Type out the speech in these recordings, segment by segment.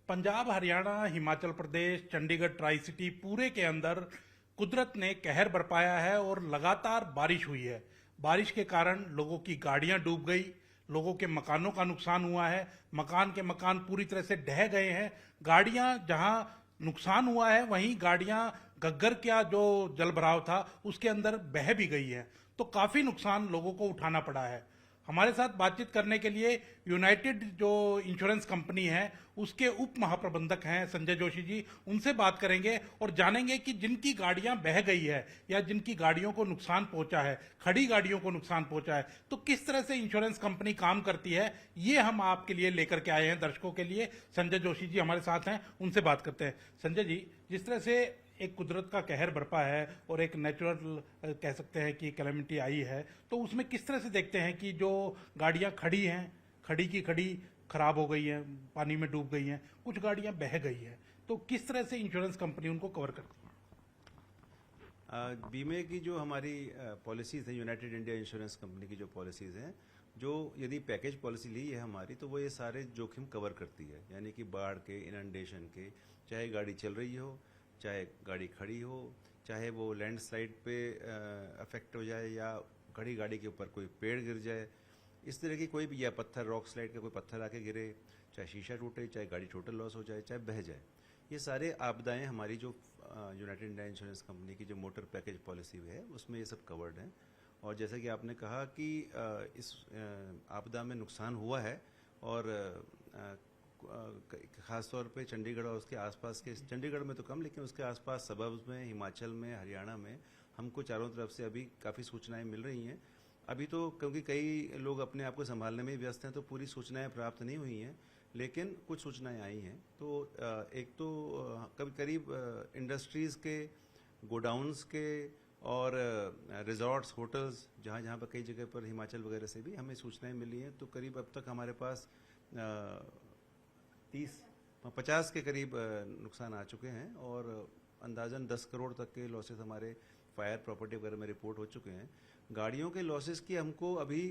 Punjab, Haryana, Himachal Pradesh, Chandigarh, tri city पूरे के अंदर कुदरत ने कहर बरपाया है और लगातार बारिश हुई है। बारिश के कारण लोगों की गाड़ियां डूब गई, लोगों के मकानों का नुकसान हुआ है, मकान के मकान पूरी तरह से ढह गए हैं। गाड़ियां जहां नुकसान हुआ है वहीं गाड़ियां गग्गर का जो जलभराव था उसके अंदर बह भी गई है। तो काफी नुकसान लोगों को उठाना पड़ा है। हमारे साथ बातचीत करने के लिए यूनाइटेड जो इंश्योरेंस कंपनी है उसके उप महाप्रबंधक हैं संजय जोशी जी। उनसे बात करेंगे और जानेंगे कि जिनकी गाड़ियां बह गई है या जिनकी गाड़ियों को नुकसान पहुंचा है, खड़ी गाड़ियों को नुकसान पहुंचा है, तो किस तरह से इंश्योरेंस कंपनी काम करती है, ये हम आपके लिए लेकर के आए हैं दर्शकों के लिए। संजय जोशी जी हमारे साथ हैं, उनसे बात करते हैं। संजय जी, जिस तरह से एक कुदरत का कहर बरपा है और एक नेचुरल कह सकते हैं कि कैलेमिटी आई है, तो उसमें किस तरह से देखते हैं कि जो गाड़ियां खड़ी हैं, खड़ी की खड़ी खराब हो गई हैं, पानी में डूब गई हैं, कुछ गाड़ियां बह गई हैं, तो किस तरह से इंश्योरेंस कंपनी उनको कवर करती है? बीमे की जो हमारी पॉलिसीज है, यूनाइटेड इंडिया इंश्योरेंस कंपनी की जो पॉलिसीज हैं, जो यदि पैकेज पॉलिसी ली है हमारी, तो वो ये सारे जोखिम कवर करती है। यानी कि बाढ़ के, इनंडेशन के, चाहे गाड़ी चल रही हो, चाहे गाड़ी खड़ी हो, चाहे वो लैंडस्लाइड पे अफेक्ट हो जाए या खड़ी गाड़ी के ऊपर कोई पेड़ गिर जाए, इस तरह की कोई भी, या पत्थर, रॉक स्लाइड का कोई पत्थर आके गिरे, चाहे शीशा टूटे, चाहे गाड़ी टोटल लॉस हो जाए, चाहे बह जाए, ये सारे आपदाएं हमारी जो यूनाइटेड इंडिया इंश्योरेंस कंपनी की जो मोटर पैकेज पॉलिसी है उसमें ये सब कवर्ड हैं। और जैसा कि आपने कहा कि इस आपदा में नुकसान हुआ है, और ख़ास तौर पे चंडीगढ़ और उसके आसपास के, चंडीगढ़ में तो कम, लेकिन उसके आसपास सबब्स में, हिमाचल में, हरियाणा में हमको चारों तरफ से अभी काफ़ी सूचनाएं मिल रही हैं। अभी तो क्योंकि कई लोग अपने आप को संभालने में व्यस्त हैं, तो पूरी सूचनाएं प्राप्त नहीं हुई हैं, लेकिन कुछ सूचनाएं आई हैं। तो एक तो कभी करीब इंडस्ट्रीज़ के, गोडाउन्स के और रिजॉर्ट्स, होटल्स, जहाँ जहाँ पर कई जगह पर हिमाचल वगैरह से भी हमें सूचनाएं मिली हैं। तो करीब अब तक हमारे पास 30-50 के करीब नुकसान आ चुके हैं, और अंदाजन 10 करोड़ तक के लॉसेस हमारे फायर, प्रॉपर्टी वगैरह में रिपोर्ट हो चुके हैं। गाड़ियों के लॉसेस की हमको अभी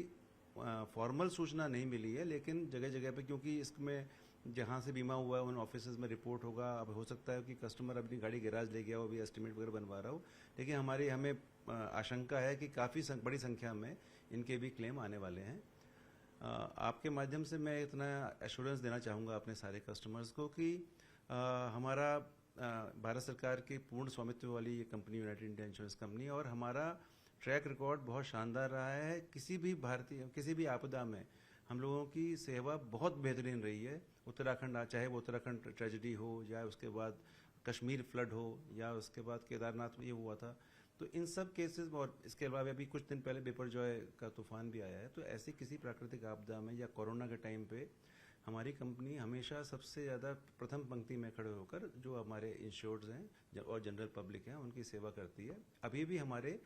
फॉर्मल सूचना नहीं मिली है, लेकिन जगह जगह पे, क्योंकि इसमें जहाँ से बीमा हुआ है उन ऑफिसेज में रिपोर्ट होगा। अब हो सकता है कि कस्टमर अपनी गाड़ी गैराज ले गया हो, अभी एस्टिमेट वगैरह बनवा रहा हो, लेकिन हमें आशंका है कि काफ़ी बड़ी संख्या में इनके भी क्लेम आने वाले हैं। आपके माध्यम से मैं इतना एश्योरेंस देना चाहूँगा अपने सारे कस्टमर्स को कि हमारा भारत सरकार की पूर्ण स्वामित्व वाली ये company United India insurance company, और हमारा ट्रैक रिकॉर्ड बहुत शानदार रहा है। किसी भी आपदा में हम लोगों की सेवा बहुत बेहतरीन रही है। उत्तराखंड, चाहे वो उत्तराखंड ट्रेजिडी हो, या उसके बाद कश्मीर फ्लड हो, या उसके बाद केदारनाथ में ये हुआ था, तो इन सब केसेस, और इसके अलावा अभी कुछ दिन पहले बिपरजॉय का तूफान भी आया है। तो ऐसी किसी प्राकृतिक आपदा में या कोरोना के टाइम पे हमारी कंपनी हमेशा सबसे ज़्यादा प्रथम पंक्ति में खड़े होकर जो हमारे इंश्योर्ड्स हैं और जनरल पब्लिक हैं उनकी सेवा करती है। अभी भी हमारे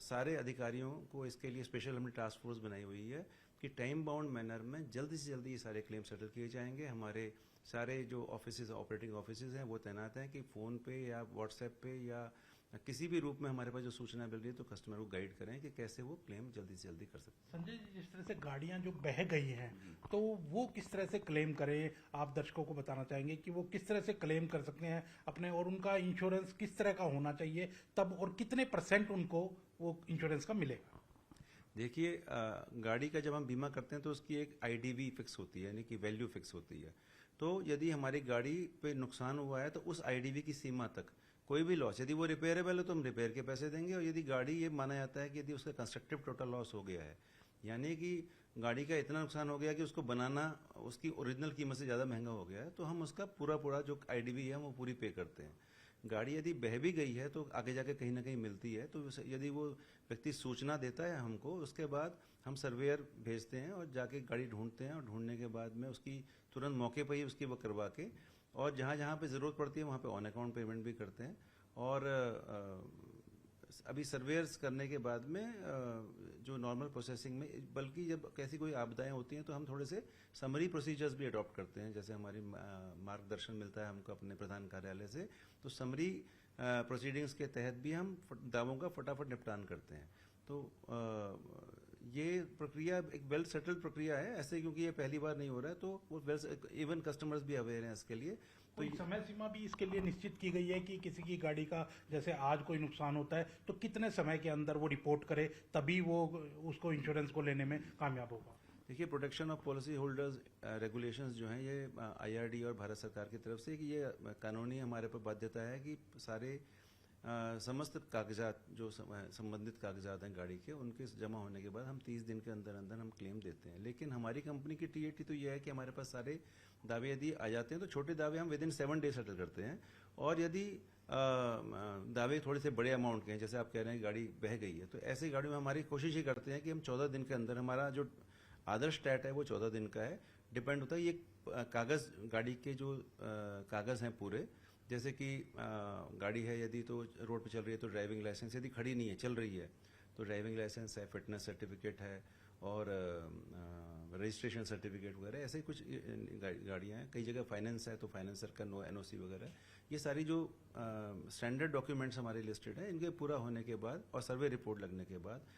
सारे अधिकारियों को इसके लिए स्पेशल हमने टास्क फोर्स बनाई हुई है कि टाइम बाउंड मैनर में जल्दी से जल्दी ये सारे क्लेम सेटल किए जाएंगे। हमारे सारे जो ऑफिसेज, ऑपरेटिंग ऑफिसेज हैं, वो तैनात हैं कि फ़ोन पे या व्हाट्सएप पे या किसी भी रूप में हमारे पास जो सूचना मिल रही है तो कस्टमर को गाइड करें कि कैसे वो क्लेम जल्दी से जल्दी कर सकते हैं। संजय जी, जिस तरह से गाड़ियां जो बह गई हैं, तो वो किस तरह से क्लेम करें, आप दर्शकों को बताना चाहेंगे कि वो किस तरह से क्लेम कर सकते हैं अपने, और उनका इंश्योरेंस किस तरह का होना चाहिए तब, और कितने % उनको वो इंश्योरेंस का मिलेगा? देखिए, गाड़ी का जब हम बीमा करते हैं तो उसकी एक आईडीवी फिक्स होती है, यानी कि वैल्यू फिक्स होती है। तो यदि हमारी गाड़ी पे नुकसान हुआ है तो उस आईडीवी की सीमा तक कोई भी लॉस, यदि वो रिपेयरेबल है तो हम रिपेयर के पैसे देंगे, और यदि गाड़ी, ये माना जाता है कि यदि उसका कंस्ट्रक्टिव टोटल लॉस हो गया है, यानी कि गाड़ी का इतना नुकसान हो गया कि उसको बनाना उसकी ओरिजिनल कीमत से ज़्यादा महंगा हो गया है, तो हम उसका पूरा जो आईडीवी है वो पूरी पे करते हैं। गाड़ी यदि बह भी गई है तो आगे जाके कहीं ना कहीं मिलती है, तो यदि वो व्यक्ति सूचना देता है हमको, उसके बाद हम सर्वेयर भेजते हैं और जाके गाड़ी ढूंढते हैं, और ढूंढने के बाद में उसकी तुरंत मौके पर ही उसकी वो करवा के, और जहाँ जहाँ पे ज़रूरत पड़ती है वहाँ पे ऑन अकाउंट पेमेंट भी करते हैं। और अभी सर्वेयर्स करने के बाद में जो नॉर्मल प्रोसेसिंग में, बल्कि जब कैसी कोई आपदाएं होती हैं तो हम थोड़े से समरी प्रोसीजर्स भी अडॉप्ट करते हैं। जैसे हमारी मार्गदर्शन मिलता है हमको अपने प्रधान कार्यालय से, तो समरी प्रोसीडिंग्स के तहत भी हम दावों का फटाफट निपटान करते हैं। तो ये प्रक्रिया एक वेल सेटल्ड प्रक्रिया है ऐसे, क्योंकि ये पहली बार नहीं हो रहा है, तो वो इवन कस्टमर्स भी अवेयर हैं इसके लिए। तो कोई समय सीमा भी इसके लिए निश्चित की गई है कि किसी की गाड़ी का जैसे आज कोई नुकसान होता है तो कितने समय के अंदर वो रिपोर्ट करे तभी वो उसको इंश्योरेंस को लेने में कामयाब होगा? देखिए, protection of policy holders regulations जो हैं ये आईआरडी और भारत सरकार की तरफ से, कि ये कानूनी हमारे पर बाध्यता है कि सारे समस्त कागजात जो संबंधित कागजात हैं गाड़ी के, उनके जमा होने के बाद हम 30 दिन के अंदर अंदर हम क्लेम देते हैं। लेकिन हमारी कंपनी की टीएटी तो ये है कि हमारे पास सारे दावे यदि आ जाते हैं तो छोटे दावे हम विद इन 7 डेज सेटल करते हैं, और यदि दावे थोड़े से बड़े अमाउंट के हैं, जैसे आप कह रहे हैं गाड़ी बह गई है, तो ऐसी गाड़ियों में हमारी कोशिश ही करते हैं कि हम 14 दिन के अंदर, हमारा जो आदर्श स्टैट है वो 14 दिन का है, डिपेंड होता है ये कागज़, गाड़ी के जो कागज़ हैं पूरे, जैसे कि गाड़ी है यदि तो रोड पे चल रही है तो ड्राइविंग लाइसेंस, यदि खड़ी नहीं है चल रही है तो ड्राइविंग लाइसेंस है, फिटनेस सर्टिफिकेट है, और रजिस्ट्रेशन सर्टिफिकेट वगैरह, ऐसे कुछ गाड़ियाँ हैं। कई जगह फाइनेंस है तो फाइनेंसर का एनओसी वगैरह, ये सारी जो स्टैंडर्ड डॉक्यूमेंट्स हमारे लिस्टेड हैं, इनके पूरा होने के बाद और सर्वे रिपोर्ट लगने के बाद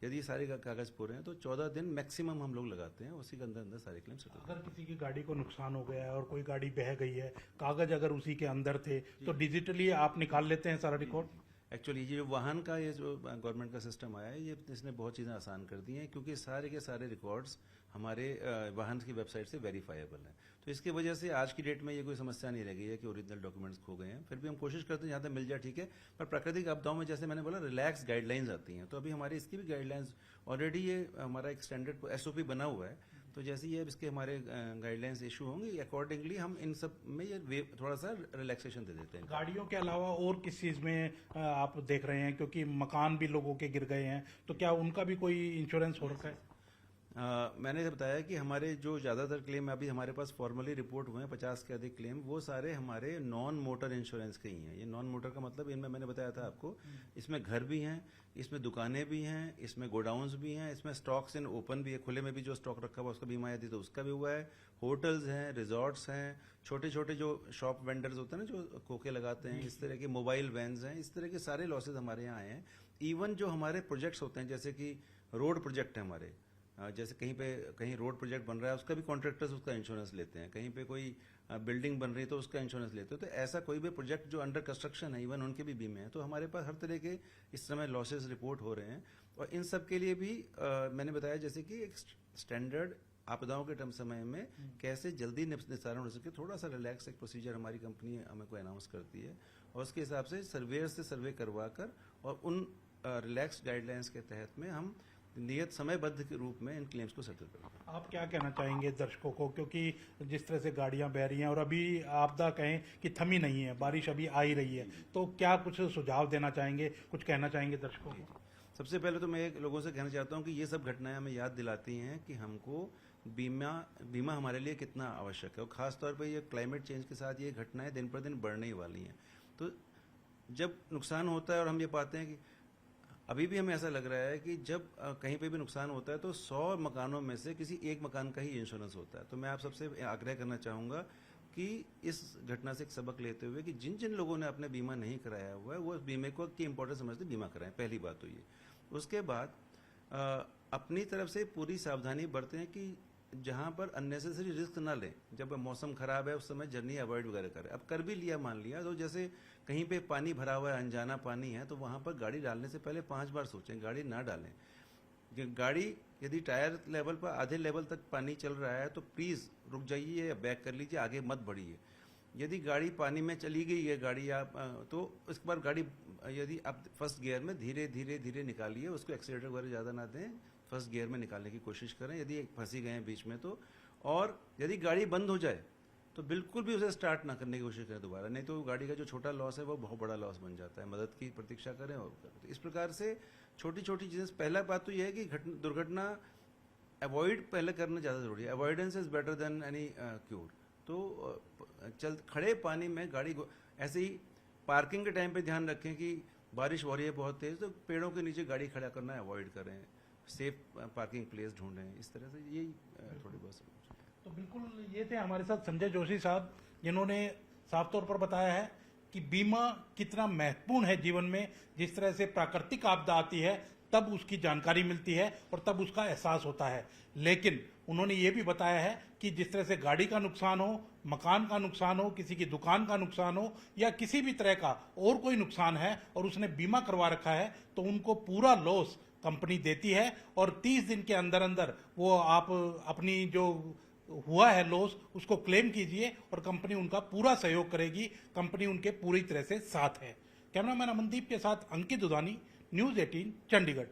यदि सारे कागज पूरे हैं तो 14 दिन मैक्सिमम हम लोग लगाते हैं, उसी के अंदर अंदर सारे क्लेम सेटल। अगर किसी की गाड़ी को नुकसान हो गया है और कोई गाड़ी बह गई है, कागज अगर उसी के अंदर थे तो डिजिटली आप निकाल लेते हैं सारा रिकॉर्ड? एक्चुअली ये जो वाहन का ये जो गवर्नमेंट का सिस्टम आया है, ये इसने बहुत चीज़ें आसान कर दी हैं, क्योंकि सारे के सारे रिकॉर्ड्स हमारे वाहन की वेबसाइट से वेरीफाइबल हैं। तो इसकी वजह से आज की डेट में ये कोई समस्या नहीं रह गई है कि ओरिजिनल डॉक्यूमेंट्स खो गए हैं। फिर भी हम कोशिश करते हैं जहाँ तक मिल जाए ठीक है, पर प्राकृतिक आपदाओं में जैसे मैंने बोला रिलैक्स गाइडलाइंस आती हैं, तो अभी हमारी इसकी भी गाइडलाइंस ऑलरेडी, ये हमारा एक स्टैंडर्ड एसओपी बना हुआ है, तो जैसे ये इसके हमारे गाइडलाइंस इशू होंगे अकॉर्डिंगली हम इन सब में ये थोड़ा सा रिलैक्सेशन दे देते हैं। गाड़ियों के अलावा और किस चीज में आप देख रहे हैं, क्योंकि मकान भी लोगों के गिर गए हैं, तो क्या उनका भी कोई इंश्योरेंस हो रखा है? मैंने बताया कि हमारे जो ज़्यादातर क्लेम अभी हमारे पास फॉर्मली रिपोर्ट हुए हैं, 50 के अधिक क्लेम, वो सारे हमारे नॉन मोटर इंश्योरेंस के ही हैं। ये नॉन मोटर का मतलब इनमें मैंने बताया था आपको, इसमें घर भी हैं, इसमें दुकानें भी हैं, इसमें गोडाउन्स भी हैं, इसमें स्टॉक्स इन ओपन भी है, खुले में भी जो स्टॉक रखा हुआ उसका बीमा यदि तो उसका भी हुआ है, होटल्स हैं, रिजॉर्ट्स हैं, छोटे छोटे जो शॉप वेंडर्स होते हैं ना जो कोके लगाते हैं, इस तरह के मोबाइल वैन्स हैं, इस तरह के सारे लॉसेज हमारे यहाँ आए हैं। इवन जो हमारे प्रोजेक्ट्स होते हैं, जैसे कि रोड प्रोजेक्ट है हमारे, जैसे कहीं रोड प्रोजेक्ट बन रहा है उसका भी कॉन्ट्रैक्टर्स उसका इंश्योरेंस लेते हैं, कहीं पे कोई बिल्डिंग बन रही है तो उसका इंश्योरेंस लेते हैं, तो ऐसा कोई भी प्रोजेक्ट जो अंडर कंस्ट्रक्शन है इवन उनके भी बीमे हैं। तो हमारे पास हर तरह के इस समय लॉसेस रिपोर्ट हो रहे हैं, और इन सब के लिए भी मैंने बताया जैसे कि एक स्टैंडर्ड आपदाओं के टर्म समय में कैसे जल्दी निस्तारण हो सके, थोड़ा सा रिलैक्स एक प्रोसीजर हमारी कंपनी हमें को अनाउंस करती है, और उसके हिसाब से सर्वेयर से सर्वे करवा कर और उन रिलैक्स गाइडलाइंस के तहत में हम नियत समयबद्ध के रूप में इन क्लेम्स को सेटल करते हैं। आप क्या कहना चाहेंगे दर्शकों को, क्योंकि जिस तरह से गाड़ियां बह रही हैं और अभी आपदा कहें कि थमी नहीं है, बारिश अभी आ ही रही है, तो क्या कुछ सुझाव देना चाहेंगे, कुछ कहना चाहेंगे दर्शकों को? सबसे पहले तो मैं लोगों से कहना चाहता हूं कि ये सब घटनाएं हमें याद दिलाती हैं कि हमको बीमा हमारे लिए कितना आवश्यक है, और खासतौर पर ये क्लाइमेट चेंज के साथ ये घटनाएं दिन पर दिन बढ़ने ही वाली हैं। तो जब नुकसान होता है और हम ये पाते हैं कि अभी भी हमें ऐसा लग रहा है कि जब कहीं पे भी नुकसान होता है तो 100 मकानों में से किसी एक मकान का ही इंश्योरेंस होता है। तो मैं आप सबसे आग्रह करना चाहूँगा कि इस घटना से एक सबक लेते हुए कि जिन जिन लोगों ने अपने बीमा नहीं कराया हुआ है वो बीमे को की इम्पोर्टेंस समझते बीमा कराएं, पहली बात तो ये। उसके बाद अपनी तरफ से पूरी सावधानी बरतें कि जहाँ पर अननेसेसरी रिस्क ना लें। जब मौसम खराब है उस समय जर्नी अवॉइड वगैरह करें। अब कर भी लिया, मान लिया, तो जैसे कहीं पे पानी भरा हुआ है, अनजाना पानी है, तो वहाँ पर गाड़ी डालने से पहले 5 बार सोचें, गाड़ी ना डालें। गाड़ी यदि टायर लेवल पर आधे लेवल तक पानी चल रहा है तो प्लीज़ रुक जाइए या बैक कर लीजिए, आगे मत बढ़िए। यदि गाड़ी पानी में चली गई है गाड़ी आप तो इसके बाद गाड़ी यदि आप फर्स्ट गियर में धीरे धीरे धीरे निकालिए, उसको एक्सीलेटर वगैरह ज़्यादा ना दें, फर्स्ट गियर में निकालने की कोशिश करें यदि फंसी गए हैं बीच में तो। और यदि गाड़ी बंद हो जाए तो बिल्कुल भी उसे स्टार्ट ना करने की कोशिश करें दोबारा, नहीं तो गाड़ी का जो छोटा लॉस है वो बहुत बड़ा लॉस बन जाता है। मदद की प्रतीक्षा करें और तो इस प्रकार से छोटी छोटी चीज़ें। पहला बात तो यह है कि दुर्घटना अवॉइड पहले करना ज़्यादा जरूरी है। Avoidance is better than any cure. तो खड़े पानी में गाड़ी ऐसे ही पार्किंग के टाइम पे ध्यान रखें कि बारिश हो रही है बहुत तेज, तो पेड़ों के नीचे गाड़ी खड़ा करना अवॉइड करें, सेफ पार्किंग प्लेस ढूंढें। इस तरह से यही थोड़ी बहुत। तो बिल्कुल ये थे हमारे साथ संजय जोशी साहब, जिन्होंने साफ तौर पर बताया है कि बीमा कितना महत्वपूर्ण है जीवन में। जिस तरह से प्राकृतिक आपदा आती है तब उसकी जानकारी मिलती है और तब उसका एहसास होता है। लेकिन उन्होंने ये भी बताया है कि जिस तरह से गाड़ी का नुकसान हो, मकान का नुकसान हो, किसी की दुकान का नुकसान हो या किसी भी तरह का और कोई नुकसान है और उसने बीमा करवा रखा है तो उनको पूरा लॉस कंपनी देती है और 30 दिन के अंदर अंदर वो आप अपनी जो हुआ है लॉस उसको क्लेम कीजिए और कंपनी उनका पूरा सहयोग करेगी। कंपनी उनके पूरी तरह से साथ है। कैमरामैन अमनदीप के साथ अंकित दुधानी, न्यूज़ 18 चंडीगढ़।